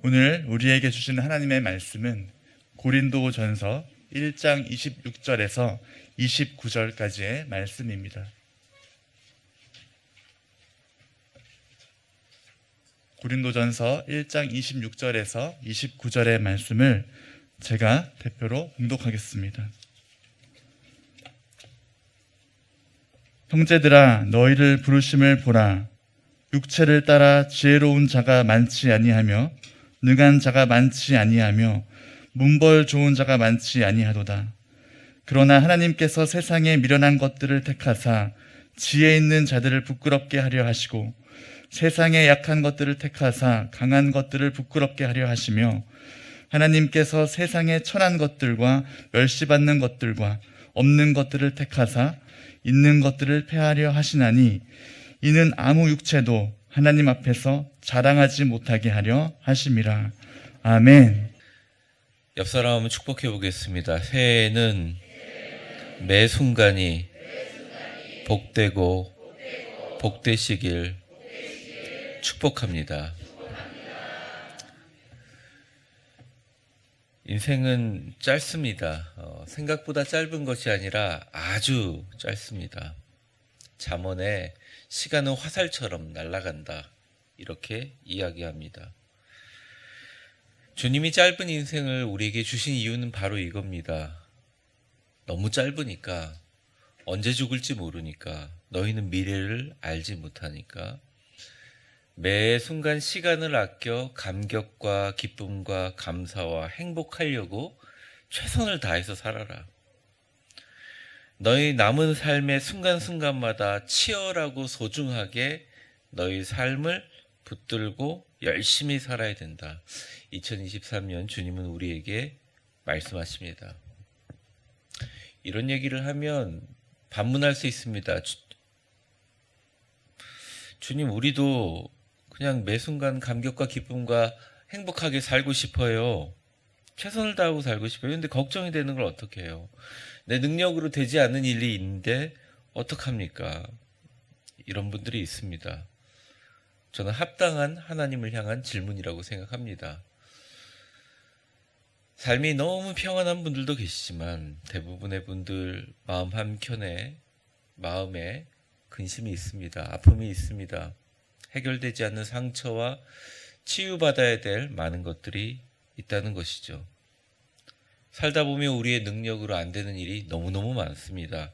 오늘 우리에게 주시는 하나님의 말씀은 고린도전서 1장 26절에서 29절까지의 말씀입니다. 고린도전서 1장 26절에서 29절의 말씀을 제가 대표로 봉독하겠습니다. 형제들아, 너희를 부르심을 보라. 육체를 따라 지혜로운 자가 많지 아니하며 능한 자가 많지 아니하며 문벌 좋은 자가 많지 아니하도다. 그러나 하나님께서 세상에 미련한 것들을 택하사 지혜 있는 자들을 부끄럽게 하려 하시고 세상에 약한 것들을 택하사 강한 것들을 부끄럽게 하려 하시며 하나님께서 세상에 천한 것들과 멸시받는 것들과 없는 것들을 택하사 있는 것들을 폐하려 하시나니 이는 아무 육체도 하나님 앞에서 자랑하지 못하게 하려 하심이라. 아멘. 옆 사람 축복해 보겠습니다. 새해에는 매 순간이 복되고 복되시길 축복합니다. 인생은 짧습니다. 생각보다 짧은 것이 아니라 아주 짧습니다. 잠언에 시간은 화살처럼 날아간다, 이렇게 이야기합니다. 주님이 짧은 인생을 우리에게 주신 이유는 바로 이겁니다. 너무 짧으니까, 언제 죽을지 모르니까, 너희는 미래를 알지 못하니까 매 순간 시간을 아껴 감격과 기쁨과 감사와 행복하려고 최선을 다해서 살아라. 너희 남은 삶의 순간순간마다 치열하고 소중하게 너희 삶을 붙들고 열심히 살아야 된다. 2023년 주님은 우리에게 말씀하십니다. 이런 얘기를 하면 반문할 수 있습니다. 주님, 우리도 그냥 매 순간 감격과 기쁨과 행복하게 살고 싶어요. 최선을 다하고 살고 싶어요. 근데 걱정이 되는 걸 어떻게 해요? 내 능력으로 되지 않는 일이 있는데 어떡합니까? 이런 분들이 있습니다. 저는 합당한 하나님을 향한 질문이라고 생각합니다. 삶이 너무 평안한 분들도 계시지만 대부분의 분들 마음 한켠에 마음에 근심이 있습니다. 아픔이 있습니다. 해결되지 않는 상처와 치유받아야 될 많은 것들이 있다는 것이죠. 살다 보면 우리의 능력으로 안 되는 일이 너무너무 많습니다.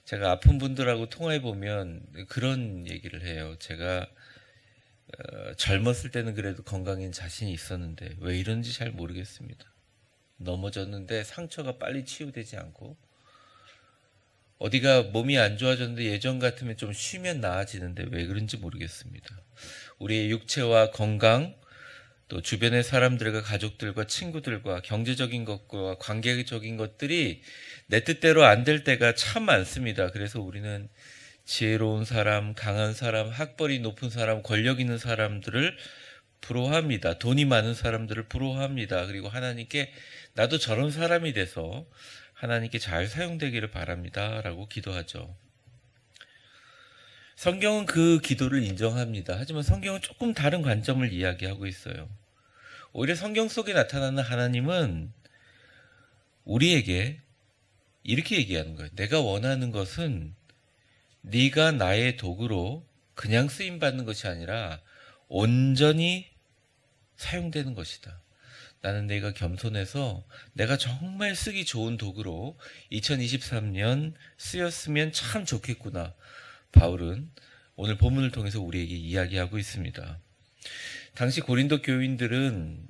제가 아픈 분들하고 통화해 보면 그런 얘기를 해요. 제가 젊었을 때는 그래도 건강엔 자신이 있었는데 왜 이런지 잘 모르겠습니다. 넘어졌는데 상처가 빨리 치유되지 않고, 어디가 몸이 안 좋아졌는데 예전 같으면 좀 쉬면 나아지는데 왜 그런지 모르겠습니다. 우리의 육체와 건강, 또 주변의 사람들과 가족들과 친구들과 경제적인 것과 관계적인 것들이 내 뜻대로 안 될 때가 참 많습니다. 그래서 우리는 지혜로운 사람, 강한 사람, 학벌이 높은 사람, 권력 있는 사람들을 부러워합니다. 돈이 많은 사람들을 부러워합니다. 그리고 하나님께 나도 저런 사람이 돼서 하나님께 잘 사용되기를 바랍니다 라고 기도하죠. 성경은 그 기도를 인정합니다. 하지만 성경은 조금 다른 관점을 이야기하고 있어요. 오히려 성경 속에 나타나는 하나님은 우리에게 이렇게 얘기하는 거예요. 내가 원하는 것은 네가 나의 도구로 그냥 쓰임받는 것이 아니라 온전히 사용되는 것이다. 나는 내가 겸손해서 내가 정말 쓰기 좋은 도구로 2023년 쓰였으면 참 좋겠구나. 바울은 오늘 본문을 통해서 우리에게 이야기하고 있습니다. 당시 고린도 교인들은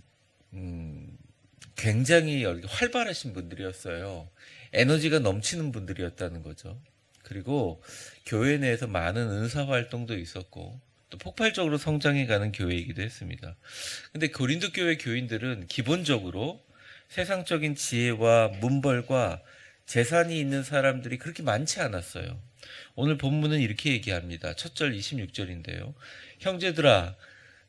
굉장히 활발하신 분들이었어요. 에너지가 넘치는 분들이었다는 거죠. 그리고 교회 내에서 많은 은사 활동도 있었고 또 폭발적으로 성장해가는 교회이기도 했습니다. 근데 고린도 교회 교인들은 기본적으로 세상적인 지혜와 문벌과 재산이 있는 사람들이 그렇게 많지 않았어요. 오늘 본문은 이렇게 얘기합니다. 첫 절 26절인데요. 형제들아,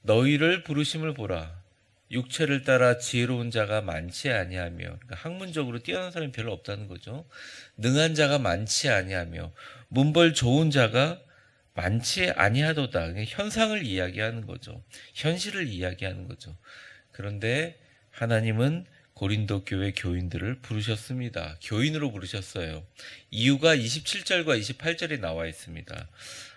너희를 부르심을 보라. 육체를 따라 지혜로운 자가 많지 아니하며, 그러니까 학문적으로 뛰어난 사람이 별로 없다는 거죠. 능한 자가 많지 아니하며 문벌 좋은 자가 많지 아니하도다. 현상을 이야기하는 거죠. 현실을 이야기하는 거죠. 그런데 하나님은 고린도 교회 교인들을 부르셨습니다. 교인으로 부르셨어요. 이유가 27절과 28절에 나와 있습니다.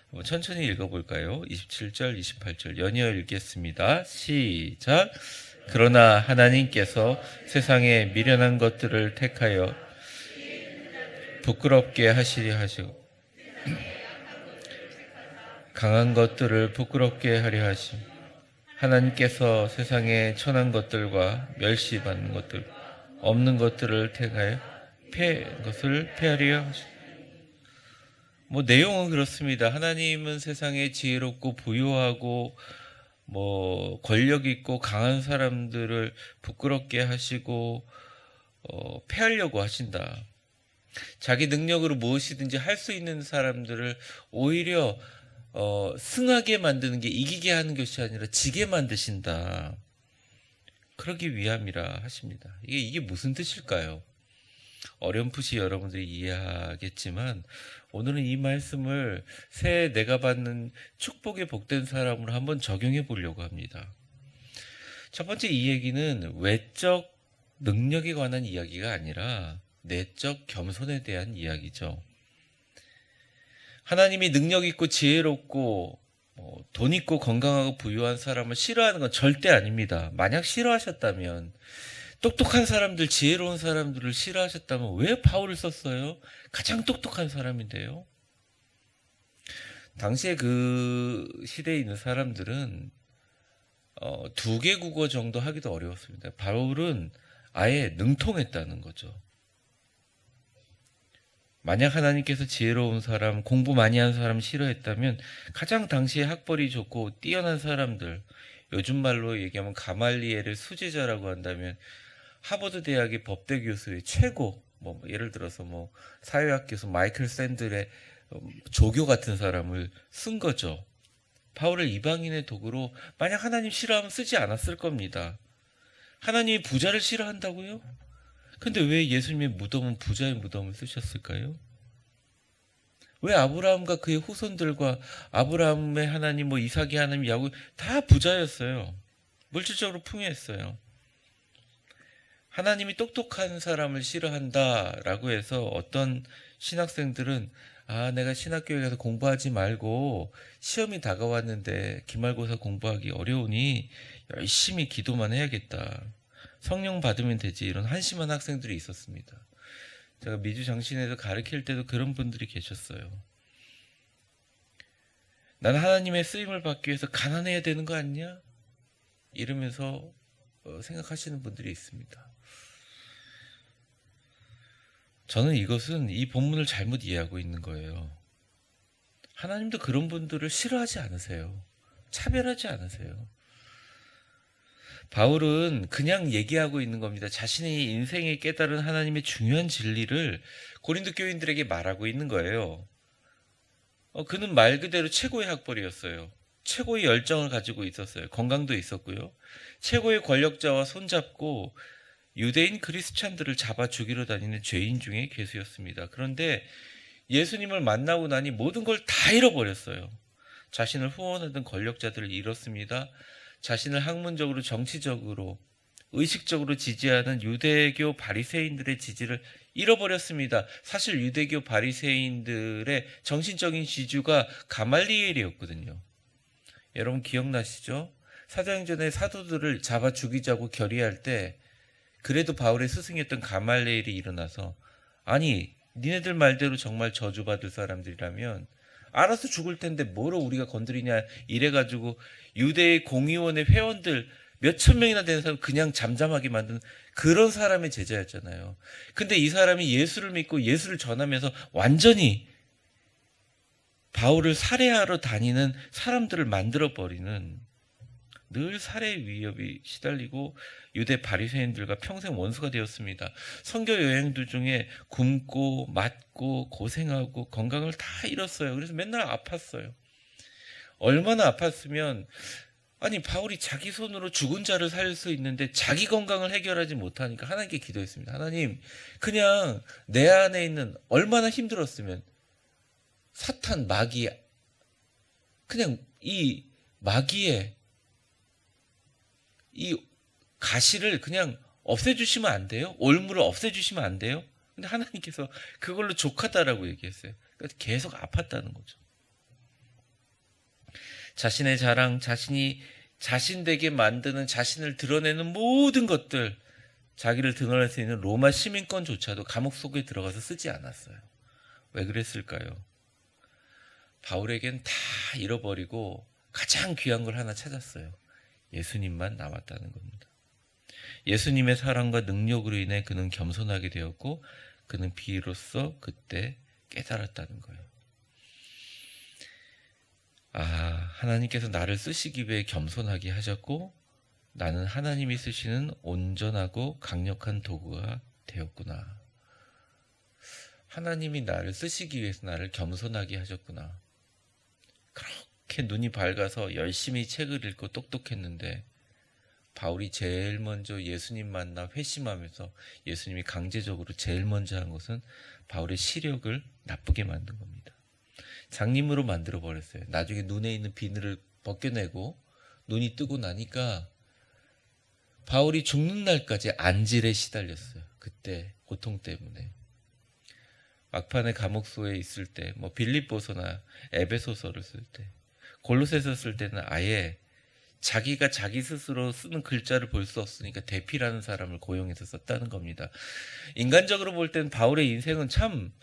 한번 천천히 읽어볼까요? 27절, 28절 연이어 읽겠습니다. 시작. 그러나 하나님께서 세상에 미련한 것들을 택하여 부끄럽게 하시려 하시고 강한 것들을 부끄럽게 하려 하심. 하나님께서 세상에 천한 것들과 멸시받는 것들, 없는 것들을 택하여 것을 폐하려 하심. 내용은 그렇습니다. 하나님은 세상에 지혜롭고 부유하고 권력 있고 강한 사람들을 부끄럽게 하시고 폐하려고 하신다. 자기 능력으로 무엇이든지 할 수 있는 사람들을 오히려 승하게 만드는 게 이기게 하는 것이 아니라 지게 만드신다. 그러기 위함이라 하십니다. 이게 무슨 뜻일까요? 어렴풋이 여러분들이 이해하겠지만 오늘은 이 말씀을 새해 내가 받는 축복에 복된 사람으로 한번 적용해 보려고 합니다. 첫 번째 이 얘기는 외적 능력에 관한 이야기가 아니라 내적 겸손에 대한 이야기죠. 하나님이 능력 있고 지혜롭고 돈 있고 건강하고 부유한 사람을 싫어하는 건 절대 아닙니다. 만약 싫어하셨다면, 똑똑한 사람들, 지혜로운 사람들을 싫어하셨다면 왜 바울을 썼어요? 가장 똑똑한 사람인데요. 당시에 그 시대에 있는 사람들은 2개 국어 정도 하기도 어려웠습니다. 바울은 아예 능통했다는 거죠. 만약 하나님께서 지혜로운 사람, 공부 많이 한 사람 싫어했다면 가장 당시에 학벌이 좋고 뛰어난 사람들, 요즘 말로 얘기하면 가말리엘의 수제자라고 한다면 하버드 대학의 법대 교수의 최고, 예를 들어서 사회학 교수 마이클 샌들의 조교 같은 사람을 쓴 거죠. 바울을 이방인의 도구로 만약 하나님 싫어하면 쓰지 않았을 겁니다. 하나님이 부자를 싫어한다고요? 근데 왜 예수님의 무덤은 부자의 무덤을 쓰셨을까요? 왜 아브라함과 그의 후손들과 아브라함의 하나님, 이삭의 하나님, 야곱 다 부자였어요. 물질적으로 풍요했어요. 하나님이 똑똑한 사람을 싫어한다라고 해서 어떤 신학생들은 내가 신학교에 가서 공부하지 말고 시험이 다가왔는데 기말고사 공부하기 어려우니 열심히 기도만 해야겠다. 성령 받으면 되지. 이런 한심한 학생들이 있었습니다. 제가 미주 장신에서 가르칠 때도 그런 분들이 계셨어요. 나는 하나님의 쓰임을 받기 위해서 가난해야 되는 거 아니냐? 이러면서 생각하시는 분들이 있습니다. 저는 이것은 이 본문을 잘못 이해하고 있는 거예요. 하나님도 그런 분들을 싫어하지 않으세요. 차별하지 않으세요. 바울은 그냥 얘기하고 있는 겁니다. 자신의 인생에 깨달은 하나님의 중요한 진리를 고린도 교인들에게 말하고 있는 거예요. 그는 말 그대로 최고의 학벌이었어요. 최고의 열정을 가지고 있었어요. 건강도 있었고요. 최고의 권력자와 손잡고 유대인 크리스찬들을 잡아 죽이러 다니는 죄인 중에 괴수였습니다. 그런데 예수님을 만나고 나니 모든 걸 다 잃어버렸어요. 자신을 후원하던 권력자들을 잃었습니다. 자신을 학문적으로, 정치적으로, 의식적으로 지지하는 유대교 바리새인들의 지지를 잃어버렸습니다. 사실 유대교 바리새인들의 정신적인 지주가 가말리엘이었거든요. 여러분 기억나시죠? 사도행전에 사도들을 잡아 죽이자고 결의할 때 그래도 바울의 스승이었던 가말리엘이 일어나서 아니 니네들 말대로 정말 저주받을 사람들이라면 알아서 죽을 텐데 뭐로 우리가 건드리냐 이래가지고 유대의 공의원의 회원들 몇천 명이나 되는 사람 그냥 잠잠하게 만든 그런 사람의 제자였잖아요. 근데 이 사람이 예수를 믿고 예수를 전하면서 완전히 바울을 살해하러 다니는 사람들을 만들어버리는, 늘 살해 위협이 시달리고 유대 바리새인들과 평생 원수가 되었습니다. 선교 여행 도중에 굶고 맞고 고생하고 건강을 다 잃었어요. 그래서 맨날 아팠어요. 얼마나 아팠으면 바울이 자기 손으로 죽은 자를 살릴 수 있는데 자기 건강을 해결하지 못하니까 하나님께 기도했습니다. 하나님, 그냥 내 안에 있는, 얼마나 힘들었으면 사탄, 마귀, 그냥 이 마귀의 이 가시를 그냥 없애주시면 안 돼요? 올무를 없애주시면 안 돼요? 근데 하나님께서 그걸로 족하다라고 얘기했어요. 그러니까 계속 아팠다는 거죠. 자신의 자랑, 자신이 자신되게 만드는, 자신을 드러내는 모든 것들, 자기를 드러낼 수 있는 로마 시민권조차도 감옥 속에 들어가서 쓰지 않았어요. 왜 그랬을까요? 바울에겐 다 잃어버리고 가장 귀한 걸 하나 찾았어요. 예수님만 남았다는 겁니다. 예수님의 사랑과 능력으로 인해 그는 겸손하게 되었고 그는 비로소 그때 깨달았다는 거예요. 하나님께서 나를 쓰시기 위해 겸손하게 하셨고 나는 하나님이 쓰시는 온전하고 강력한 도구가 되었구나. 하나님이 나를 쓰시기 위해서 나를 겸손하게 하셨구나. 그렇게 눈이 밝아서 열심히 책을 읽고 똑똑했는데 바울이 제일 먼저 예수님 만나 회심하면서 예수님이 강제적으로 제일 먼저 한 것은 바울의 시력을 나쁘게 만든 겁니다. 장님으로 만들어 버렸어요. 나중에 눈에 있는 비늘을 벗겨내고 눈이 뜨고 나니까 바울이 죽는 날까지 안질에 시달렸어요. 그때 고통 때문에. 막판에 감옥소에 있을 때, 빌립보서나 에베소서를 쓸 때, 골로새서 쓸 때는 아예 자기가 자기 스스로 쓰는 글자를 볼 수 없으니까 대피라는 사람을 고용해서 썼다는 겁니다. 인간적으로 볼 땐 바울의 인생은 참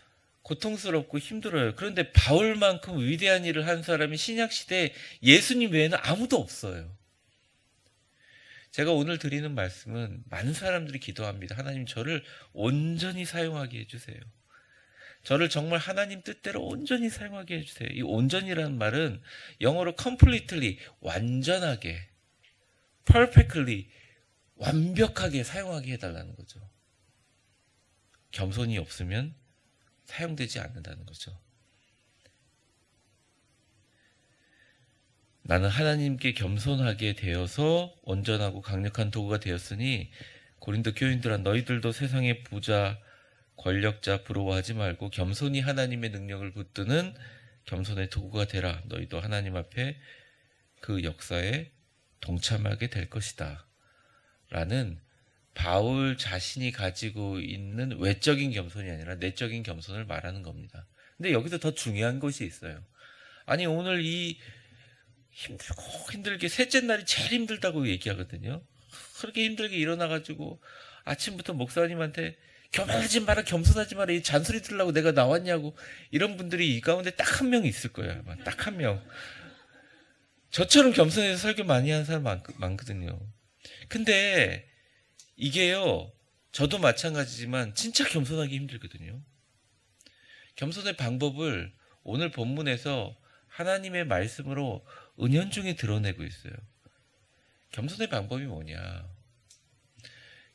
고통스럽고 힘들어요. 그런데 바울만큼 위대한 일을 한 사람이 신약시대에 예수님 외에는 아무도 없어요. 제가 오늘 드리는 말씀은 많은 사람들이 기도합니다. 하나님 저를 온전히 사용하게 해주세요. 저를 정말 하나님 뜻대로 온전히 사용하게 해주세요. 이 온전이라는 말은 영어로 completely, 완전하게, perfectly, 완벽하게 사용하게 해달라는 거죠. 겸손이 없으면 사용되지 않는다는 거죠. 나는 하나님께 겸손하게 되어서 온전하고 강력한 도구가 되었으니 고린도 교인들아 너희들도 세상의 부자, 권력자 부러워하지 말고 겸손히 하나님의 능력을 붙드는 겸손의 도구가 되라. 너희도 하나님 앞에 그 역사에 동참하게 될 것이다. 라는 바울 자신이 가지고 있는 외적인 겸손이 아니라 내적인 겸손을 말하는 겁니다. 근데 여기서 더 중요한 것이 있어요. 아니 오늘 이 힘들게 셋째 날이 제일 힘들다고 얘기하거든요. 그렇게 힘들게 일어나가지고 아침부터 목사님한테 교만하지 마라, 겸손하지 마라, 이 잔소리 들으려고 내가 나왔냐고 이런 분들이 이 가운데 딱 한 명 있을 거예요. 아마 딱 한 명. 저처럼 겸손해서 설교 많이 하는 사람 많거든요. 근데 이게요, 저도 마찬가지지만 진짜 겸손하기 힘들거든요. 겸손의 방법을 오늘 본문에서 하나님의 말씀으로 은연중에 드러내고 있어요. 겸손의 방법이 뭐냐?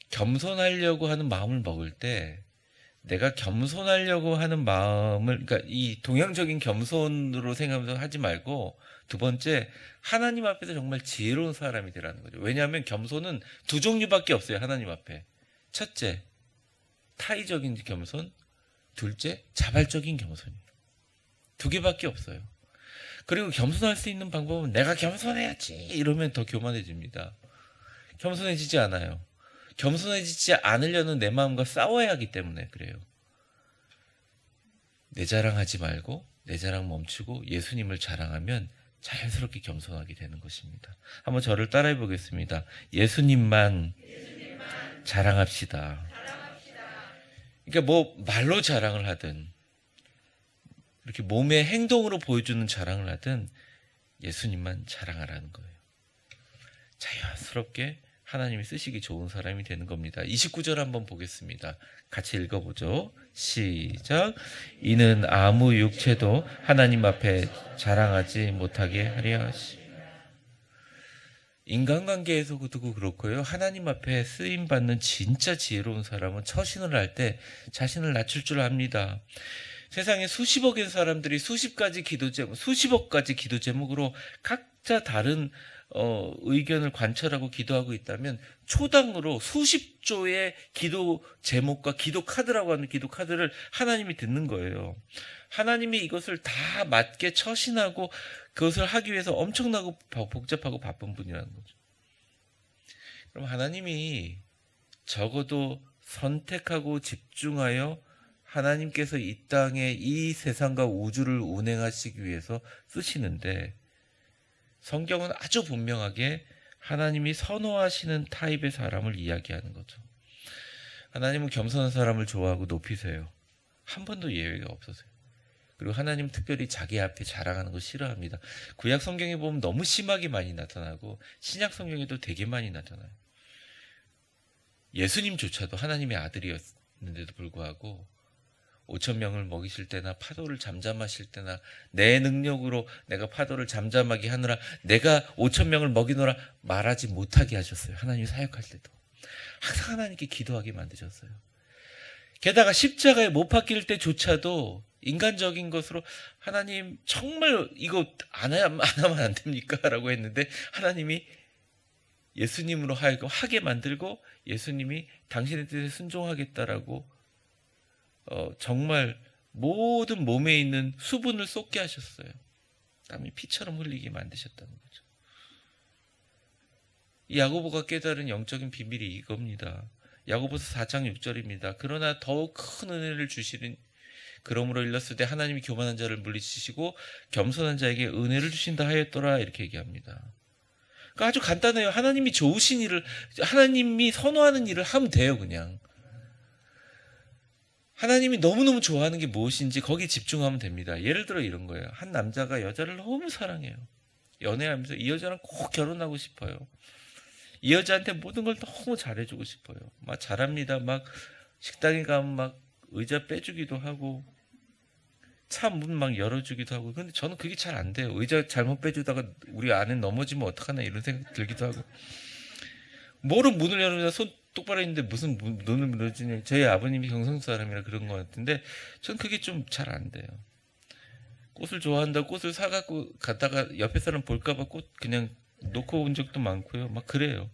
겸손하려고 하는 마음을 먹을 때 내가 겸손하려고 하는 마음을, 그러니까 이 동양적인 겸손으로 생각하면서 하지 말고 두 번째, 하나님 앞에서 정말 지혜로운 사람이 되라는 거죠. 왜냐하면 겸손은 두 종류밖에 없어요. 하나님 앞에. 첫째, 타의적인 겸손. 둘째, 자발적인 겸손이에요. 두 개밖에 없어요. 그리고 겸손할 수 있는 방법은 내가 겸손해야지 이러면 더 교만해집니다. 겸손해지지 않아요. 겸손해지지 않으려는 내 마음과 싸워야 하기 때문에 그래요. 내 자랑하지 말고 내 자랑 멈추고 예수님을 자랑하면 자연스럽게 겸손하게 되는 것입니다. 한번 저를 따라해 보겠습니다. 예수님만 자랑합시다. 그러니까 말로 자랑을 하든 이렇게 몸의 행동으로 보여주는 자랑을 하든 예수님만 자랑하라는 거예요. 자연스럽게 하나님이 쓰시기 좋은 사람이 되는 겁니다. 29절 한번 보겠습니다. 같이 읽어보죠. 시작. 이는 아무 육체도 하나님 앞에 자랑하지 못하게 하려 하시. 인간관계에서도 그렇고요. 하나님 앞에 쓰임받는 진짜 지혜로운 사람은 처신을 할 때 자신을 낮출 줄 압니다. 세상에 수십억의 사람들이 수십 가지 기도 제목, 수십억 가지 기도 제목으로 각자 다른 의견을 관철하고 기도하고 있다면 초당으로 수십 조의 기도 제목과 기도 카드라고 하는 기도 카드를 하나님이 듣는 거예요. 하나님이 이것을 다 맞게 처신하고 그것을 하기 위해서 엄청나고 복잡하고 바쁜 분이라는 거죠. 그럼 하나님이 적어도 선택하고 집중하여 하나님께서 이 땅에 이 세상과 우주를 운행하시기 위해서 쓰시는데, 성경은 아주 분명하게 하나님이 선호하시는 타입의 사람을 이야기하는 거죠. 하나님은 겸손한 사람을 좋아하고 높이세요. 한 번도 예외가 없어서요. 그리고 하나님은 특별히 자기 앞에 자랑하는 거 싫어합니다. 구약 성경에 보면 너무 심하게 많이 나타나고 신약 성경에도 되게 많이 나타나요. 예수님조차도 하나님의 아들이었는데도 불구하고 5천 명을 먹이실 때나 파도를 잠잠하실 때나 내 능력으로 내가 파도를 잠잠하게 하느라 내가 5천 명을 먹이노라 말하지 못하게 하셨어요. 하나님이 사역할 때도 항상 하나님께 기도하게 만드셨어요. 게다가 십자가에 못 박힐 때조차도 인간적인 것으로 하나님 정말 이거 안 하면 안 됩니까? 라고 했는데 하나님이 예수님으로 하여금 하게 만들고 예수님이 당신의 뜻에 순종하겠다라고 정말 모든 몸에 있는 수분을 쏟게 하셨어요. 땀이 피처럼 흘리게 만드셨다는 거죠. 이 야고보가 깨달은 영적인 비밀이 이겁니다. 야고보서 4장 6절입니다. 그러나 더욱 큰 은혜를 주시는 그러므로 일렀을 때 하나님이 교만한 자를 물리치시고 겸손한 자에게 은혜를 주신다 하였더라 이렇게 얘기합니다. 그러니까 아주 간단해요. 하나님이 좋으신 일을 하나님이 선호하는 일을 하면 돼요. 그냥 하나님이 너무너무 좋아하는 게 무엇인지 거기에 집중하면 됩니다. 예를 들어 이런 거예요. 한 남자가 여자를 너무 사랑해요. 연애하면서 이 여자랑 꼭 결혼하고 싶어요. 이 여자한테 모든 걸 너무 잘해주고 싶어요. 막 잘합니다. 막 식당에 가면 막 의자 빼주기도 하고 차 문 막 열어주기도 하고. 근데 저는 그게 잘 안 돼요. 의자 잘못 빼주다가 우리 아내 넘어지면 어떡하나 이런 생각 들기도 하고. 뭐로 문을 열어주다 손 똑바로 있는데 무슨 눈을 물어주냐. 저희 아버님이 경상도 사람이라 그런 것 같은데 전 그게 좀 잘 안 돼요. 꽃을 좋아한다고 꽃을 사갖고 갔다가 옆에 사람 볼까봐 꽃 그냥 놓고 온 적도 많고요. 막 그래요.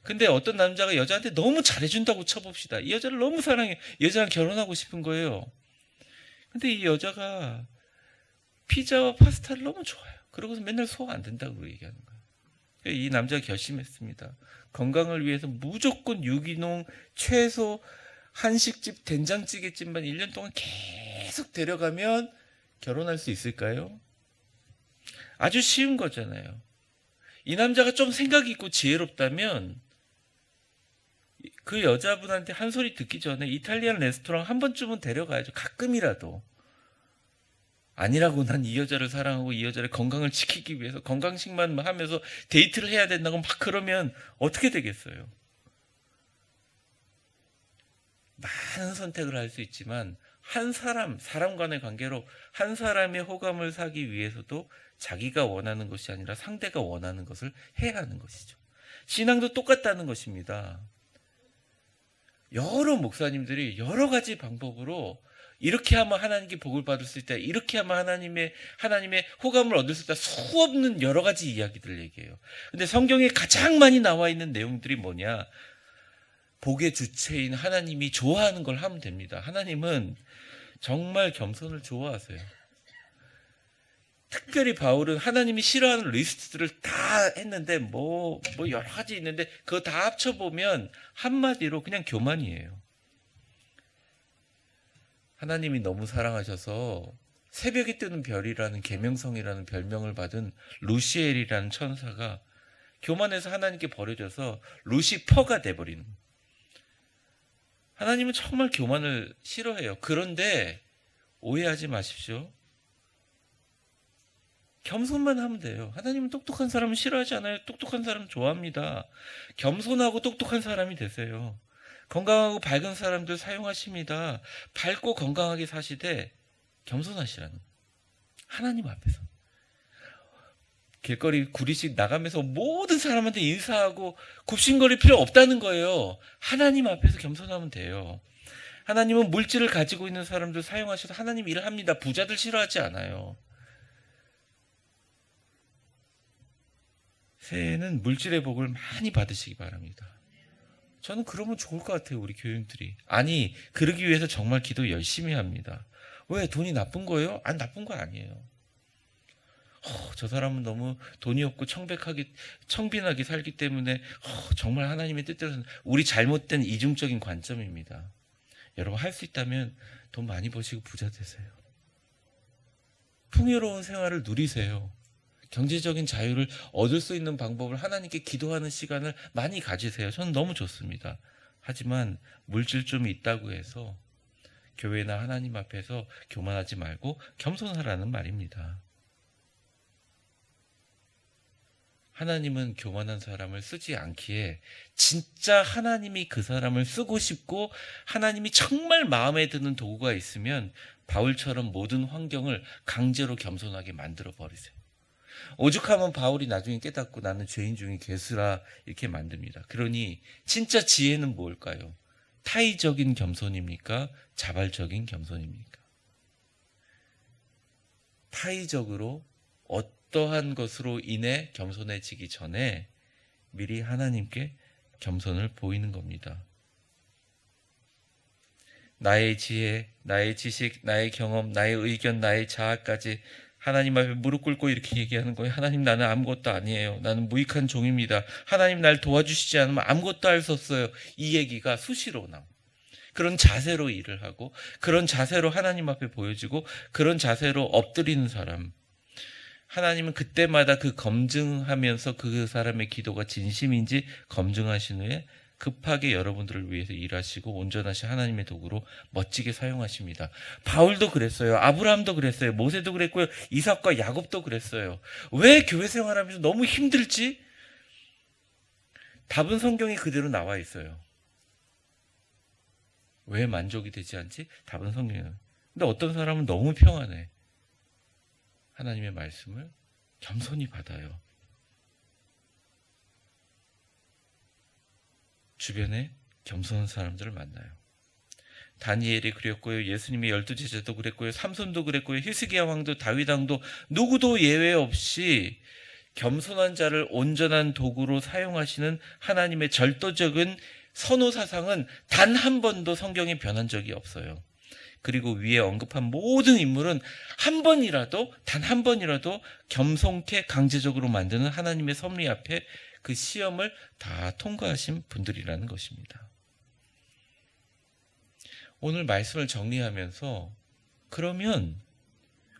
근데 어떤 남자가 여자한테 너무 잘해준다고 쳐봅시다. 이 여자를 너무 사랑해. 이 여자랑 결혼하고 싶은 거예요. 근데 이 여자가 피자와 파스타를 너무 좋아해요. 그러고서 맨날 소화 안 된다고 얘기하는 거예요. 이 남자가 결심했습니다. 건강을 위해서 무조건 유기농, 채소, 한식집, 된장찌개집만 1년 동안 계속 데려가면 결혼할 수 있을까요? 아주 쉬운 거잖아요. 이 남자가 좀 생각이 있고 지혜롭다면 그 여자분한테 한 소리 듣기 전에 이탈리안 레스토랑 한 번쯤은 데려가야죠. 가끔이라도. 아니라고 난 이 여자를 사랑하고 이 여자의 건강을 지키기 위해서 건강식만 하면서 데이트를 해야 된다고 막 그러면 어떻게 되겠어요? 많은 선택을 할 수 있지만 한 사람 간의 관계로 한 사람의 호감을 사기 위해서도 자기가 원하는 것이 아니라 상대가 원하는 것을 해야 하는 것이죠. 신앙도 똑같다는 것입니다. 여러 목사님들이 여러 가지 방법으로 이렇게 하면 하나님께 복을 받을 수 있다. 이렇게 하면 하나님의 호감을 얻을 수 있다. 수없는 여러 가지 이야기들 얘기해요. 근데 성경에 가장 많이 나와 있는 내용들이 뭐냐? 복의 주체인 하나님이 좋아하는 걸 하면 됩니다. 하나님은 정말 겸손을 좋아하세요. 특별히 바울은 하나님이 싫어하는 리스트들을 다 했는데 뭐 여러 가지 있는데 그거 다 합쳐보면 한마디로 그냥 교만이에요. 하나님이 너무 사랑하셔서 새벽에 뜨는 별이라는 계명성이라는 별명을 받은 루시엘이라는 천사가 교만해서 하나님께 버려져서 루시퍼가 돼버리는. 하나님은 정말 교만을 싫어해요. 그런데 오해하지 마십시오. 겸손만 하면 돼요. 하나님은 똑똑한 사람은 싫어하지 않아요. 똑똑한 사람 좋아합니다. 겸손하고 똑똑한 사람이 되세요. 건강하고 밝은 사람들 사용하십니다. 밝고 건강하게 사시되 겸손하시라는 거예요. 하나님 앞에서. 길거리 구리씩 나가면서 모든 사람한테 인사하고 굽신거릴 필요 없다는 거예요. 하나님 앞에서 겸손하면 돼요. 하나님은 물질을 가지고 있는 사람들 사용하셔서 하나님 일을 합니다. 부자들 싫어하지 않아요. 새해에는 물질의 복을 많이 받으시기 바랍니다. 저는 그러면 좋을 것 같아요. 우리 교인들이. 아니, 그러기 위해서 정말 기도 열심히 합니다. 왜? 돈이 나쁜 거예요? 아니, 나쁜 거 아니에요. 저 사람은 너무 돈이 없고 청빈하게 살기 때문에 정말 하나님의 뜻대로 우리 잘못된 이중적인 관점입니다. 여러분 할 수 있다면 돈 많이 버시고 부자 되세요. 풍요로운 생활을 누리세요. 경제적인 자유를 얻을 수 있는 방법을 하나님께 기도하는 시간을 많이 가지세요. 저는 너무 좋습니다. 하지만 물질 좀 있다고 해서 교회나 하나님 앞에서 교만하지 말고 겸손하라는 말입니다. 하나님은 교만한 사람을 쓰지 않기에 진짜 하나님이 그 사람을 쓰고 싶고 하나님이 정말 마음에 드는 도구가 있으면 바울처럼 모든 환경을 강제로 겸손하게 만들어 버리세요. 오죽하면 바울이 나중에 깨닫고 나는 죄인 중에 괴수라 이렇게 만듭니다. 그러니 진짜 지혜는 뭘까요? 타의적인 겸손입니까? 자발적인 겸손입니까? 타의적으로 어떠한 것으로 인해 겸손해지기 전에 미리 하나님께 겸손을 보이는 겁니다. 나의 지혜, 나의 지식, 나의 경험, 나의 의견, 나의 자아까지 하나님 앞에 무릎 꿇고 이렇게 얘기하는 거예요. 하나님, 나는 아무것도 아니에요. 나는 무익한 종입니다. 하나님 날 도와주시지 않으면 아무것도 할 수 없어요. 이 얘기가 수시로 나옵니다. 그런 자세로 일을 하고 그런 자세로 하나님 앞에 보여지고 그런 자세로 엎드리는 사람, 하나님은 그때마다 그 검증하면서 그 사람의 기도가 진심인지 검증하신 후에 급하게 여러분들을 위해서 일하시고 온전하신 하나님의 도구로 멋지게 사용하십니다. 바울도 그랬어요. 아브라함도 그랬어요. 모세도 그랬고요. 이삭과 야곱도 그랬어요. 왜 교회 생활하면서 너무 힘들지? 답은 성경에 그대로 나와 있어요. 왜 만족이 되지 않지? 답은 성경에. 근데 어떤 사람은 너무 평안해. 하나님의 말씀을 겸손히 받아요. 주변에 겸손한 사람들을 만나요. 다니엘이 그랬고요. 예수님의 12제자도 그랬고요. 삼손도 그랬고요. 히스기야 왕도 다윗 왕도 누구도 예외 없이 겸손한 자를 온전한 도구로 사용하시는 하나님의 절도적인 선호 사상은 단 한 번도 성경에 변한 적이 없어요. 그리고 위에 언급한 모든 인물은 한 번이라도, 단 한 번이라도 겸손케 강제적으로 만드는 하나님의 섭리 앞에 그 시험을 다 통과하신 분들이라는 것입니다. 오늘 말씀을 정리하면서 그러면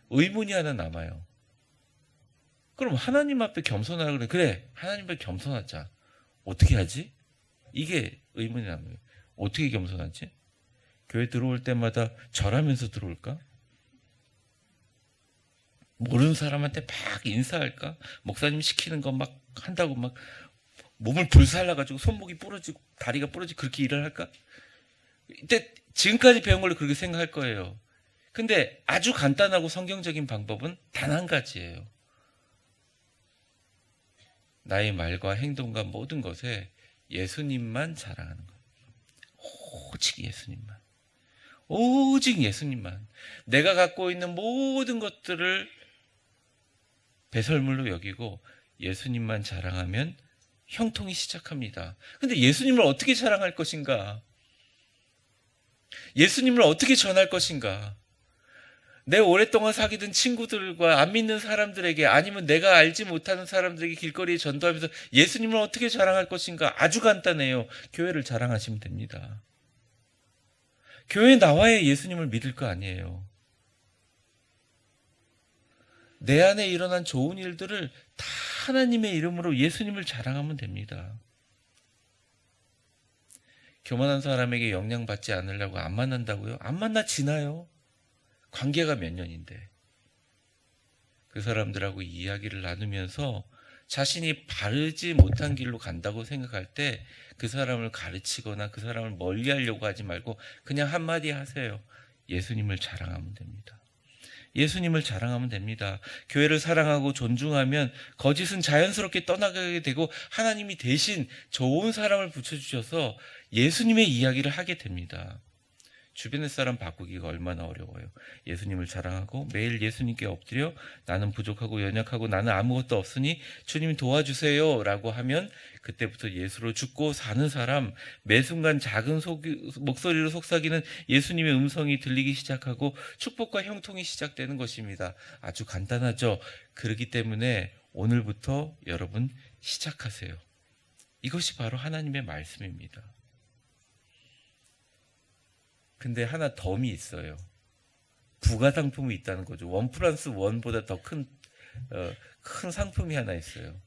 의문이 하나 남아요. 그럼 하나님 앞에 겸손하라 그래. 그래, 하나님 앞에 겸손하자. 어떻게 하지? 이게 의문이 남아요. 어떻게 겸손하지? 교회 들어올 때마다 절하면서 들어올까? 모르는 사람한테 막 인사할까? 목사님 시키는 거 막 한다고 막 몸을 불살라가지고 손목이 부러지고 다리가 부러지고 그렇게 일을 할까? 이때 지금까지 배운 걸로 그렇게 생각할 거예요. 근데 아주 간단하고 성경적인 방법은 단 한 가지예요. 나의 말과 행동과 모든 것에 예수님만 자랑하는 거예요. 오직 예수님만. 오직 예수님만. 내가 갖고 있는 모든 것들을 배설물로 여기고 예수님만 자랑하면 형통이 시작합니다. 근데 예수님을 어떻게 자랑할 것인가? 예수님을 어떻게 전할 것인가? 내 오랫동안 사귀던 친구들과 안 믿는 사람들에게 아니면 내가 알지 못하는 사람들에게 길거리에 전도하면서 예수님을 어떻게 자랑할 것인가? 아주 간단해요. 교회를 자랑하시면 됩니다. 교회에 나와야 예수님을 믿을 거 아니에요. 내 안에 일어난 좋은 일들을 다 하나님의 이름으로 예수님을 자랑하면 됩니다. 교만한 사람에게 영향받지 않으려고 안 만난다고요? 안 만나 지나요. 관계가 몇 년인데. 그 사람들하고 이야기를 나누면서 자신이 바르지 못한 길로 간다고 생각할 때 그 사람을 가르치거나 그 사람을 멀리하려고 하지 말고 그냥 한마디 하세요. 예수님을 자랑하면 됩니다. 예수님을 자랑하면 됩니다. 교회를 사랑하고 존중하면 거짓은 자연스럽게 떠나가게 되고 하나님이 대신 좋은 사람을 붙여주셔서 예수님의 이야기를 하게 됩니다. 주변의 사람 바꾸기가 얼마나 어려워요. 예수님을 자랑하고 매일 예수님께 엎드려 나는 부족하고 연약하고 나는 아무것도 없으니 주님 도와주세요 라고 하면 그때부터 예수로 죽고 사는 사람, 매 순간 작은 목소리로 속삭이는 예수님의 음성이 들리기 시작하고 축복과 형통이 시작되는 것입니다. 아주 간단하죠. 그렇기 때문에 오늘부터 여러분 시작하세요. 이것이 바로 하나님의 말씀입니다. 근데 하나 덤이 있어요. 부가상품이 있다는 거죠. 1+1보다 더 큰 상품이 하나 있어요.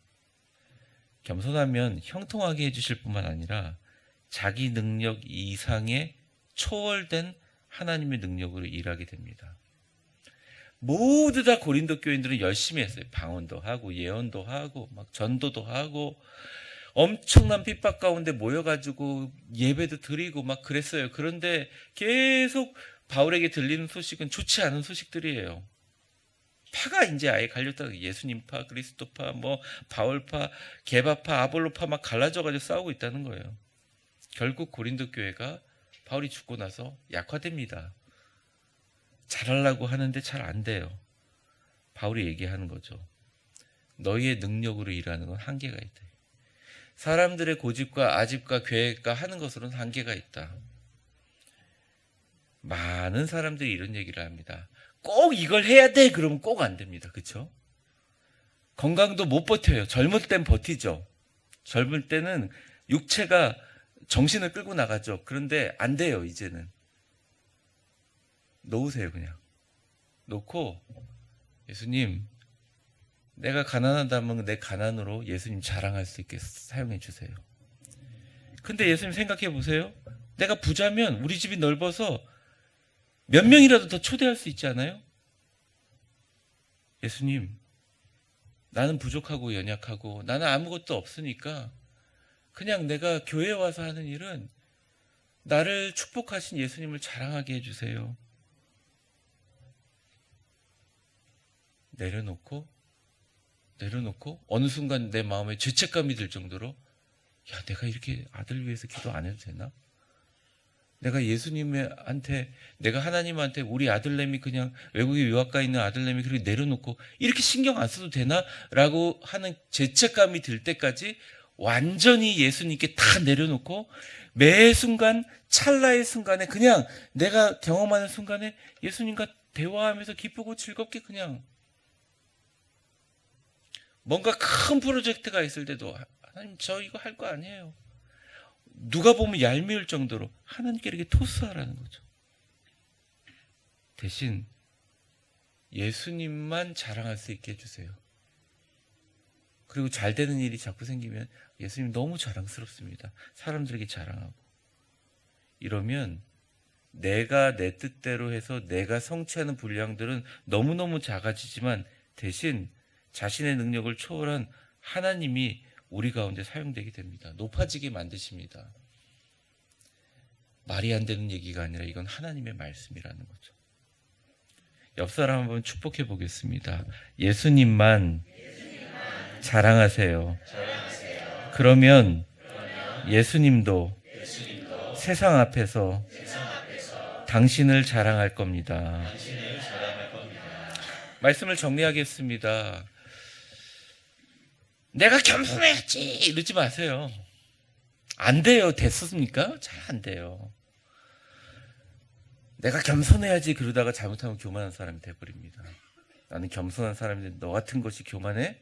겸손하면 형통하게 해주실 뿐만 아니라 자기 능력 이상의 초월된 하나님의 능력으로 일하게 됩니다. 모두 다 고린도 교인들은 열심히 했어요. 방언도 하고 예언도 하고 막 전도도 하고 엄청난 핍박 가운데 모여가지고 예배도 드리고 막 그랬어요. 그런데 계속 바울에게 들리는 소식은 좋지 않은 소식들이에요. 파가 이제 아예 갈렸다. 예수님파, 그리스도파, 뭐 바울파, 게바파, 아볼로파 막 갈라져가지고 싸우고 있다는 거예요. 결국 고린도 교회가 바울이 죽고 나서 약화됩니다. 잘하려고 하는데 잘 안 돼요. 바울이 얘기하는 거죠. 너희의 능력으로 일하는 건 한계가 있다. 사람들의 고집과 아집과 계획과 하는 것으로는 한계가 있다. 많은 사람들이 이런 얘기를 합니다. 꼭 이걸 해야 돼 그러면 꼭 안 됩니다. 그렇죠? 건강도 못 버텨요. 젊을 땐 버티죠. 젊을 때는 육체가 정신을 끌고 나가죠. 그런데 안 돼요. 이제는 놓으세요. 그냥 놓고 예수님 내가 가난하다면 내 가난으로 예수님 자랑할 수 있게 사용해 주세요. 근데 예수님 생각해 보세요. 내가 부자면 우리 집이 넓어서 몇 명이라도 더 초대할 수 있지 않아요? 예수님, 나는 부족하고 연약하고 나는 아무것도 없으니까 그냥 내가 교회에 와서 하는 일은 나를 축복하신 예수님을 자랑하게 해주세요. 내려놓고 어느 순간 내 마음에 죄책감이 들 정도로 야, 내가 이렇게 아들 위해서 기도 안 해도 되나? 내가 예수님한테, 내가 하나님한테 우리 아들내미 그냥 외국에 유학 가 있는 아들내미 그렇게 내려놓고 이렇게 신경 안 써도 되나? 라고 하는 죄책감이 들 때까지 완전히 예수님께 다 내려놓고 매 순간 찰나의 순간에 그냥 내가 경험하는 순간에 예수님과 대화하면서 기쁘고 즐겁게 그냥 뭔가 큰 프로젝트가 있을 때도 하나님 저 이거 할 거 아니에요. 누가 보면 얄미울 정도로 하나님께 이렇게 토스하라는 거죠. 대신 예수님만 자랑할 수 있게 해주세요. 그리고 잘 되는 일이 자꾸 생기면 예수님 너무 자랑스럽습니다. 사람들에게 자랑하고. 이러면 내가 내 뜻대로 해서 내가 성취하는 분량들은 너무너무 작아지지만 대신 자신의 능력을 초월한 하나님이 우리 가운데 사용되게 됩니다. 높아지게 만드십니다. 말이 안 되는 얘기가 아니라 이건 하나님의 말씀이라는 거죠. 옆 사람 한번 축복해 보겠습니다. 예수님만 자랑하세요. 그러면 예수님도 세상 앞에서 당신을 자랑할 겁니다. 말씀을 정리하겠습니다. 내가 겸손해야지 이러지 마세요. 안 돼요. 됐습니까? 잘 안 돼요. 내가 겸손해야지 그러다가 잘못하면 교만한 사람이 돼버립니다. 나는 겸손한 사람인데 너 같은 것이 교만해?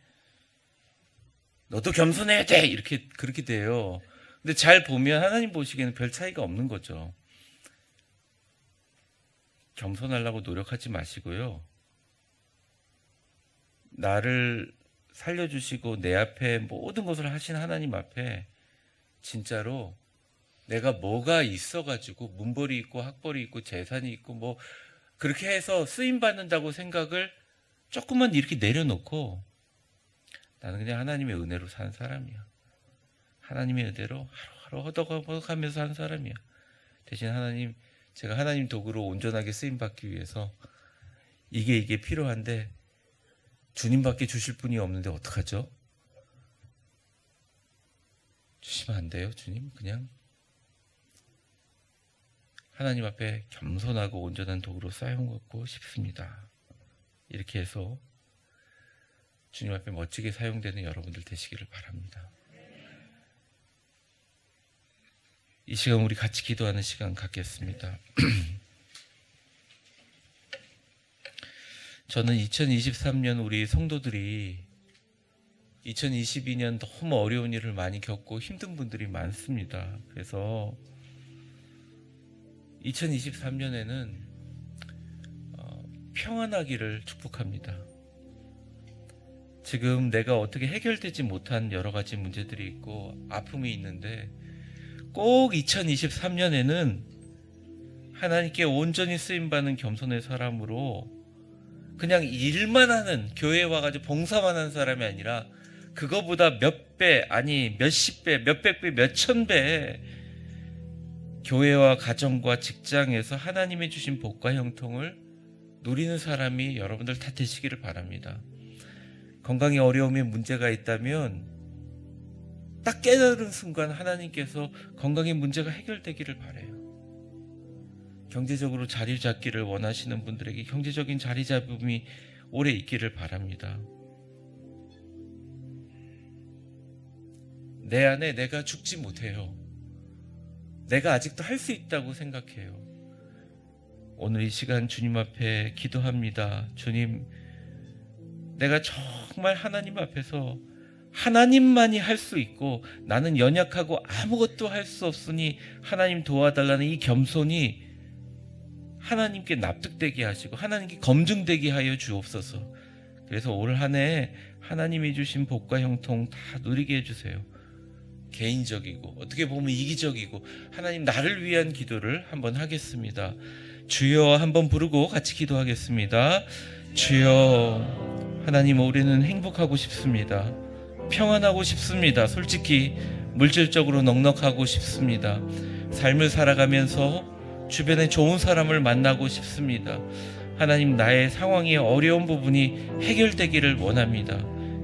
너도 겸손해야 돼! 이렇게 그렇게 돼요. 근데 잘 보면 하나님 보시기에는 별 차이가 없는 거죠. 겸손하려고 노력하지 마시고요. 나를 살려주시고 내 앞에 모든 것을 하신 하나님 앞에 진짜로 내가 뭐가 있어가지고 문벌이 있고 학벌이 있고 재산이 있고 뭐 그렇게 해서 쓰임받는다고 생각을 조금만 이렇게 내려놓고 나는 그냥 하나님의 은혜로 사는 사람이야. 하나님의 은혜로 하루하루 허덕허덕하면서 사는 사람이야. 대신 하나님, 제가 하나님 도구로 온전하게 쓰임받기 위해서 이게 필요한데 주님밖에 주실 분이 없는데 어떡하죠? 주시면 안 돼요, 주님? 그냥 하나님 앞에 겸손하고 온전한 도구로 사용하고 싶습니다. 이렇게 해서 주님 앞에 멋지게 사용되는 여러분들 되시기를 바랍니다. 이 시간 우리 같이 기도하는 시간 갖겠습니다. 저는 2023년 우리 성도들이 2022년 너무 어려운 일을 많이 겪고 힘든 분들이 많습니다. 그래서 2023년에는 평안하기를 축복합니다. 지금 내가 어떻게 해결되지 못한 여러 가지 문제들이 있고 아픔이 있는데 꼭 2023년에는 하나님께 온전히 쓰임받는 겸손의 사람으로 그냥 일만 하는, 교회에 와가지고 봉사만 하는 사람이 아니라 그거보다 몇 배, 아니 몇십 배, 몇백 배, 몇천 배 교회와 가정과 직장에서 하나님이 주신 복과 형통을 누리는 사람이 여러분들 다 되시기를 바랍니다. 건강에 어려움이 문제가 있다면 딱 깨달은 순간 하나님께서 건강의 문제가 해결되기를 바라요. 경제적으로 자리 잡기를 원하시는 분들에게 경제적인 자리 잡음이 오래 있기를 바랍니다. 내 안에 내가 죽지 못해요. 내가 아직도 할 수 있다고 생각해요. 오늘 이 시간 주님 앞에 기도합니다. 주님, 내가 정말 하나님 앞에서 하나님만이 할 수 있고 나는 연약하고 아무것도 할 수 없으니 하나님 도와달라는 이 겸손이 하나님께 납득되게 하시고 하나님께 검증되게 하여 주옵소서. 그래서 올 한 해 하나님이 주신 복과 형통 다 누리게 해주세요. 개인적이고 어떻게 보면 이기적이고 하나님 나를 위한 기도를 한번 하겠습니다. 주여 한번 부르고 같이 기도하겠습니다. 주여, 하나님 올해는 행복하고 싶습니다. 평안하고 싶습니다. 솔직히 물질적으로 넉넉하고 싶습니다. 삶을 살아가면서 주변에 좋은 사람을 만나고 싶습니다. 하나님, 나의 상황이 어려운 부분이 해결되기를 원합니다.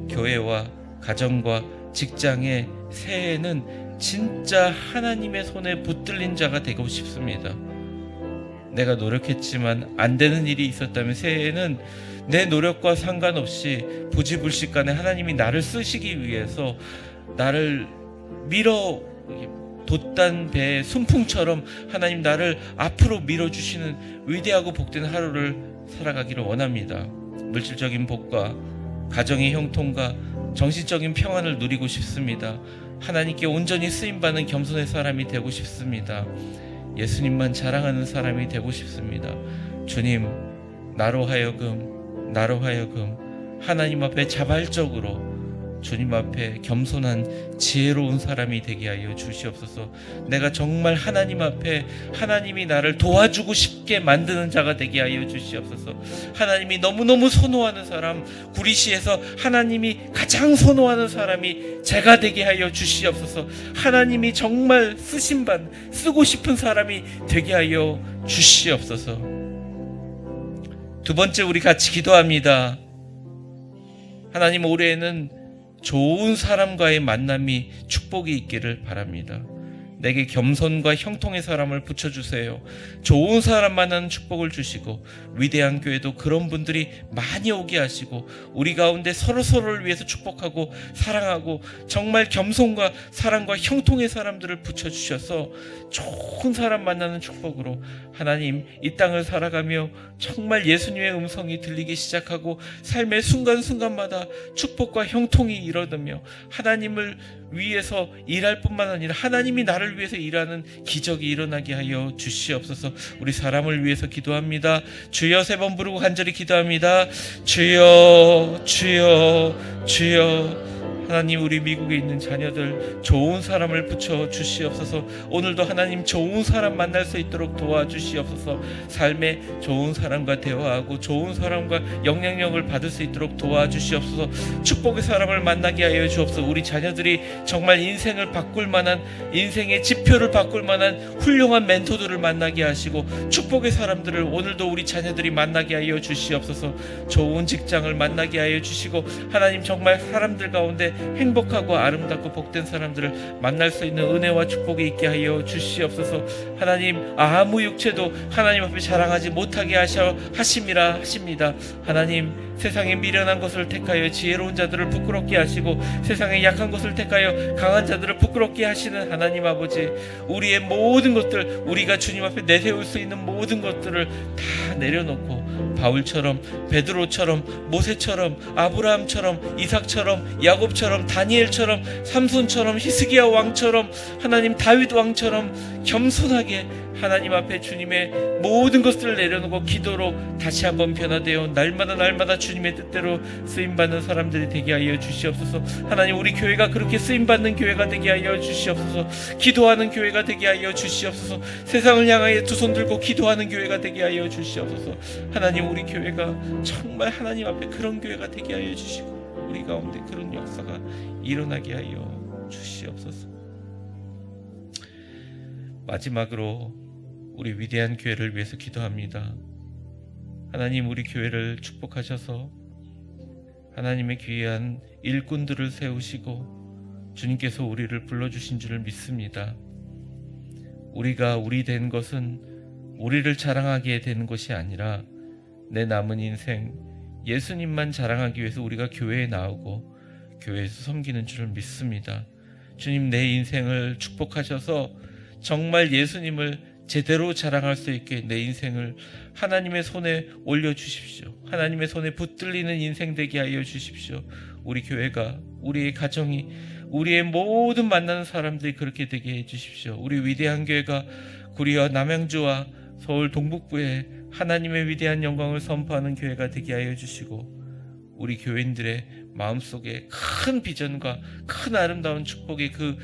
교회와 가정과 직장의 새해에는 진짜 하나님의 손에 붙들린 자가 되고 싶습니다. 내가 노력했지만 안 되는 일이 있었다면 새해에는 내 노력과 상관없이 부지불식간에 하나님이 나를 쓰시기 위해서 나를 밀어 돛단 배의 순풍처럼 하나님 나를 앞으로 밀어주시는 위대하고 복된 하루를 살아가기를 원합니다. 물질적인 복과 가정의 형통과 정신적인 평안을 누리고 싶습니다. 하나님께 온전히 쓰임받는 겸손의 사람이 되고 싶습니다. 예수님만 자랑하는 사람이 되고 싶습니다. 주님, 나로 하여금 하나님 앞에 자발적으로 주님 앞에 겸손한 지혜로운 사람이 되게 하여 주시옵소서. 내가 정말 하나님 앞에 하나님이 나를 도와주고 싶게 만드는 자가 되게 하여 주시옵소서. 하나님이 너무너무 선호하는 사람, 구리시에서 하나님이 가장 선호하는 사람이 제가 되게 하여 주시옵소서. 하나님이 정말 쓰고 싶은 사람이 되게 하여 주시옵소서. 두 번째, 우리 같이 기도합니다. 하나님, 올해에는 좋은 사람과의 만남이 축복이 있기를 바랍니다. 내게 겸손과 형통의 사람을 붙여주세요. 좋은 사람 만나는 축복을 주시고 위대한 교회도 그런 분들이 많이 오게 하시고 우리 가운데 서로서로를 위해서 축복하고 사랑하고 정말 겸손과 사랑과 형통의 사람들을 붙여주셔서 좋은 사람 만나는 축복으로 하나님, 이 땅을 살아가며 정말 예수님의 음성이 들리기 시작하고 삶의 순간순간마다 축복과 형통이 일어나며 하나님을 위해서 일할 뿐만 아니라 하나님이 나를 위해서 일하는 기적이 일어나게 하여 주시옵소서. 우리 사람을 위해서 기도합니다. 주여, 세 번 부르고 간절히 기도합니다. 주여, 주여, 주여. 하나님, 우리 미국에 있는 자녀들 좋은 사람을 붙여 주시옵소서. 오늘도 하나님 좋은 사람 만날 수 있도록 도와주시옵소서. 삶에 좋은 사람과 대화하고 좋은 사람과 영향력을 받을 수 있도록 도와주시옵소서. 축복의 사람을 만나게 하여 주옵소서. 우리 자녀들이 정말 인생을 바꿀 만한, 인생의 지표를 바꿀 만한 훌륭한 멘토들을 만나게 하시고 축복의 사람들을 오늘도 우리 자녀들이 만나게 하여 주시옵소서. 좋은 직장을 만나게 하여 주시고 하나님, 정말 사람들 가운데 행복하고 아름답고 복된 사람들을 만날 수 있는 은혜와 축복이 있게 하여 주시옵소서. 하나님, 아무 육체도 하나님 앞에 자랑하지 못하게 하십니다. 하나님, 세상에 미련한 것을 택하여 지혜로운 자들을 부끄럽게 하시고 세상에 약한 것을 택하여 강한 자들을 부끄럽게 하시는 하나님 아버지, 우리의 모든 것들, 우리가 주님 앞에 내세울 수 있는 모든 것들을 다 내려놓고 바울처럼, 베드로처럼, 모세처럼, 아브라함처럼, 이삭처럼, 야곱처럼, 다니엘처럼, 삼손처럼, 히스기야 왕처럼, 하나님 다윗 왕처럼 겸손하게 하나님 앞에 주님의 모든 것들을 내려놓고 기도로 다시 한번 변화되어 날마다 주님의 뜻대로 쓰임받는 사람들이 되게 하여 주시옵소서. 하나님, 우리 교회가 그렇게 쓰임받는 교회가 되게 하여 주시옵소서. 기도하는 교회가 되게 하여 주시옵소서. 세상을 향하여 두 손 들고 기도하는 교회가 되게 하여 주시옵소서. 하나님, 우리 교회가 정말 하나님 앞에 그런 교회가 되게 하여 주시고 우리 가운데 그런 역사가 일어나게 하여 주시옵소서. 마지막으로 우리 위대한 교회를 위해서 기도합니다. 하나님, 우리 교회를 축복하셔서 하나님의 귀한 일꾼들을 세우시고 주님께서 우리를 불러주신 줄을 믿습니다. 우리가 우리 된 것은 우리를 자랑하게 되는 것이 아니라 내 남은 인생 예수님만 자랑하기 위해서 우리가 교회에 나오고 교회에서 섬기는 줄을 믿습니다. 주님, 내 인생을 축복하셔서 정말 예수님을 제대로 자랑할 수 있게 내 인생을 하나님의 손에 올려주십시오. 하나님의 손에 붙들리는 인생 되게 하여 주십시오. 우리 교회가, 우리의 가정이, 우리의 모든 만나는 사람들이 그렇게 되게 해주십시오. 우리 위대한 교회가 구리와 남양주와 서울 동북부에 하나님의 위대한 영광을 선포하는 교회가 되게 하여 주시고 우리 교인들의 마음속에 큰 비전과 큰 아름다운 축복의 그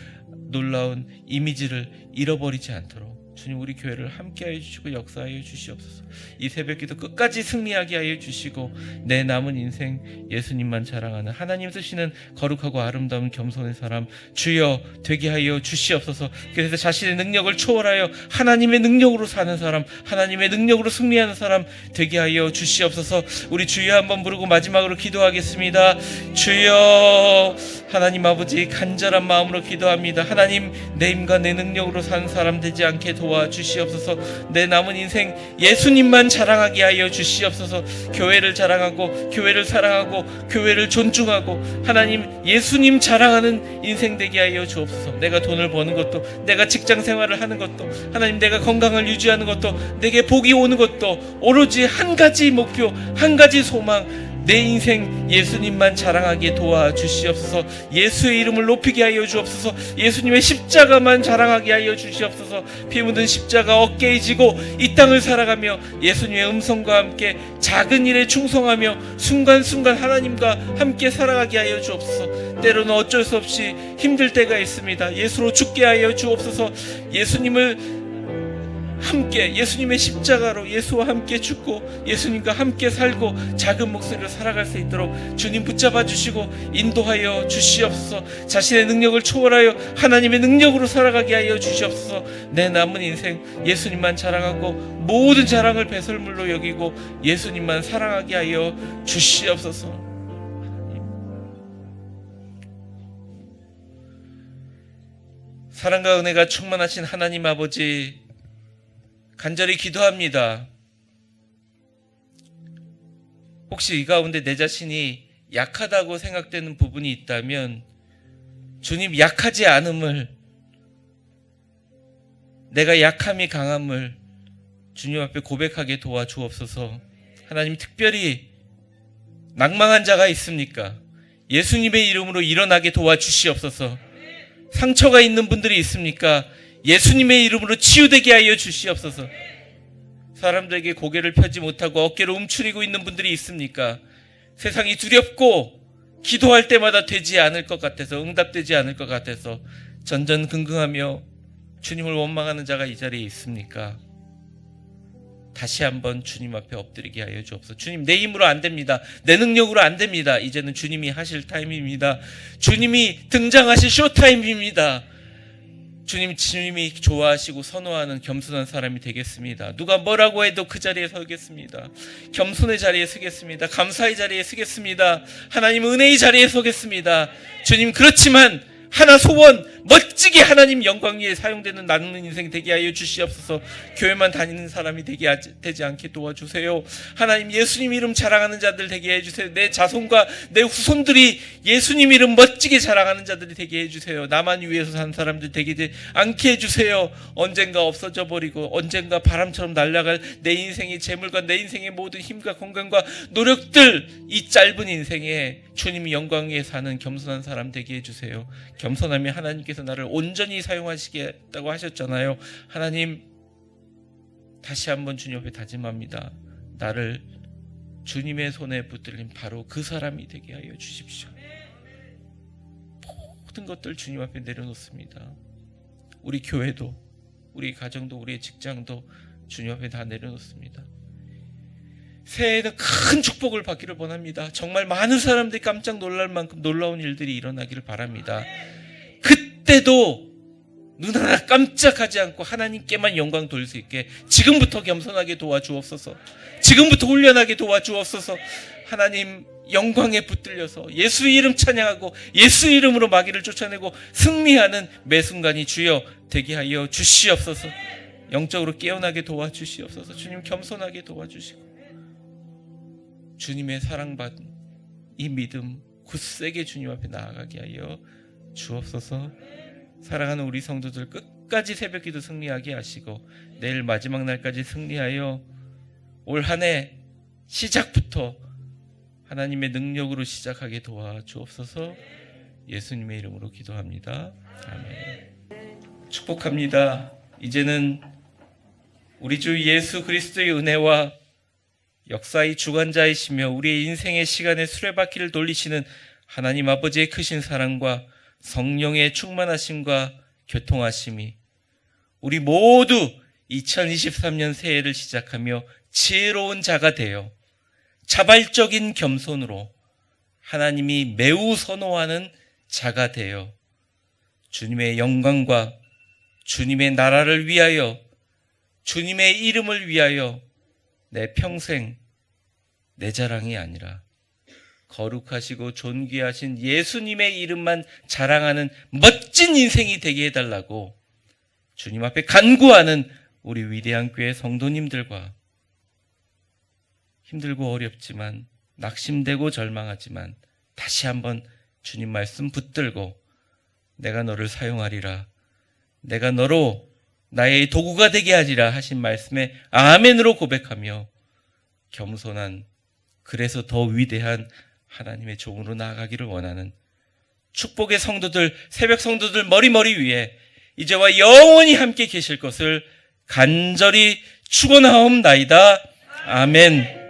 놀라운 이미지를 잃어버리지 않도록 주님, 우리 교회를 함께하여 주시고 역사하여 주시옵소서. 이 새벽기도 끝까지 승리하게 하여 주시고 내 남은 인생 예수님만 자랑하는 하나님 쓰시는 거룩하고 아름다운 겸손의 사람 주여 되게 하여 주시옵소서. 그래서 자신의 능력을 초월하여 하나님의 능력으로 사는 사람, 하나님의 능력으로 승리하는 사람 되게 하여 주시옵소서. 우리 주여 한번 부르고 마지막으로 기도하겠습니다. 주여, 하나님 아버지, 간절한 마음으로 기도합니다. 하나님, 내 힘과 내 능력으로 사는 사람 되지 않게 도와주시옵소서. 내 남은 인생 예수님만 자랑하게 하여 주시옵소서. 교회를 자랑하고 교회를 사랑하고 교회를 존중하고 하나님 예수님 자랑하는 인생 되게 하여 주옵소서. 내가 돈을 버는 것도, 내가 직장 생활을 하는 것도, 하나님 내가 건강을 유지하는 것도, 내게 복이 오는 것도 오로지 한 가지 목표, 한 가지 소망, 내 인생 예수님만 자랑하게 도와주시옵소서. 예수의 이름을 높이게 하여 주옵소서. 예수님의 십자가만 자랑하게 하여 주시옵소서. 피 묻은 십자가 어깨에 지고 이 땅을 살아가며 예수님의 음성과 함께 작은 일에 충성하며 순간순간 하나님과 함께 살아가게 하여 주옵소서. 때로는 어쩔 수 없이 힘들 때가 있습니다. 예수로 죽게 하여 주옵소서. 예수님을 함께, 예수님의 십자가로 예수와 함께 죽고 예수님과 함께 살고 작은 목소리로 살아갈 수 있도록 주님 붙잡아 주시고 인도하여 주시옵소서. 자신의 능력을 초월하여 하나님의 능력으로 살아가게 하여 주시옵소서. 내 남은 인생 예수님만 자랑하고 모든 자랑을 배설물로 여기고 예수님만 사랑하게 하여 주시옵소서. 사랑과 은혜가 충만하신 하나님 아버지, 간절히 기도합니다. 혹시 이 가운데 내 자신이 약하다고 생각되는 부분이 있다면 주님, 약하지 않음을, 내가 약함이 강함을 주님 앞에 고백하게 도와주옵소서. 하나님, 특별히 낭망한 자가 있습니까? 예수님의 이름으로 일어나게 도와주시옵소서. 상처가 있는 분들이 있습니까? 예수님의 이름으로 치유되게 하여 주시옵소서. 사람들에게 고개를 펴지 못하고 어깨를 움츠리고 있는 분들이 있습니까? 세상이 두렵고 기도할 때마다 되지 않을 것 같아서, 응답되지 않을 것 같아서 전전긍긍하며 주님을 원망하는 자가 이 자리에 있습니까? 다시 한번 주님 앞에 엎드리게 하여 주옵소서. 주님, 내 힘으로 안 됩니다. 내 능력으로 안 됩니다. 이제는 주님이 하실 타임입니다. 주님이 등장하실 쇼타임입니다. 주님이 좋아하시고 선호하는 겸손한 사람이 되겠습니다. 누가 뭐라고 해도 그 자리에 서겠습니다. 겸손의 자리에 서겠습니다. 감사의 자리에 서겠습니다. 하나님 은혜의 자리에 서겠습니다. 주님, 그렇지만 하나 소원, 멋지게 하나님 영광 위에 사용되는 나누는 인생 되게 하여 주시옵소서. 교회만 다니는 사람이 되지 않게 도와주세요. 하나님, 예수님 이름 자랑하는 자들 되게 해주세요. 내 자손과 내 후손들이 예수님 이름 멋지게 자랑하는 자들이 되게 해주세요. 나만 위해서 산 사람들 되게 않게 해주세요. 언젠가 없어져 버리고 언젠가 바람처럼 날아갈 내 인생의 재물과 내 인생의 모든 힘과 건강과 노력들, 이 짧은 인생에 주님이 영광 위에 사는 겸손한 사람 되게 해주세요. 겸손하면 하나님께서 나를 온전히 사용하시겠다고 하셨잖아요. 하나님, 다시 한번 주님 앞에 다짐합니다. 나를 주님의 손에 붙들린 바로 그 사람이 되게 하여 주십시오. 모든 것들 주님 앞에 내려놓습니다. 우리 교회도, 우리 가정도, 우리의 직장도 주님 앞에 다 내려놓습니다. 새해에는 큰 축복을 받기를 원합니다. 정말 많은 사람들이 깜짝 놀랄 만큼 놀라운 일들이 일어나기를 바랍니다. 그때도 눈 하나 깜짝하지 않고 하나님께만 영광 돌릴 수 있게 지금부터 겸손하게 도와주옵소서. 지금부터 훈련하게 도와주옵소서. 하나님, 영광에 붙들려서 예수 이름 찬양하고 예수 이름으로 마귀를 쫓아내고 승리하는 매 순간이 주여 되게 하여 주시옵소서. 영적으로 깨어나게 도와주시옵소서. 주님, 겸손하게 도와주시고 주님의 사랑받은 이 믿음 굳세게 주님 앞에 나아가게 하여 주옵소서. 사랑하는 우리 성도들 끝까지 새벽기도 승리하게 하시고 내일 마지막 날까지 승리하여 올 한 해 시작부터 하나님의 능력으로 시작하게 도와주옵소서. 예수님의 이름으로 기도합니다. 아멘. 축복합니다. 이제는 우리 주 예수 그리스도의 은혜와 역사의 주관자이시며 우리의 인생의 시간에 수레바퀴를 돌리시는 하나님 아버지의 크신 사랑과 성령의 충만하심과 교통하심이 우리 모두 2023년 새해를 시작하며 지혜로운 자가 되어 자발적인 겸손으로 하나님이 매우 선호하는 자가 되어 주님의 영광과 주님의 나라를 위하여 주님의 이름을 위하여 내 평생 내 자랑이 아니라 거룩하시고 존귀하신 예수님의 이름만 자랑하는 멋진 인생이 되게 해달라고 주님 앞에 간구하는 우리 위대한 교회 성도님들과 힘들고 어렵지만 낙심되고 절망하지만 다시 한번 주님 말씀 붙들고 내가 너를 사용하리라, 내가 너로 나의 도구가 되게 하리라 하신 말씀에 아멘으로 고백하며 겸손한, 그래서 더 위대한 하나님의 종으로 나아가기를 원하는 축복의 성도들, 새벽 성도들 머리 위에 이제와 영원히 함께 계실 것을 간절히 축원하옵나이다. 아멘.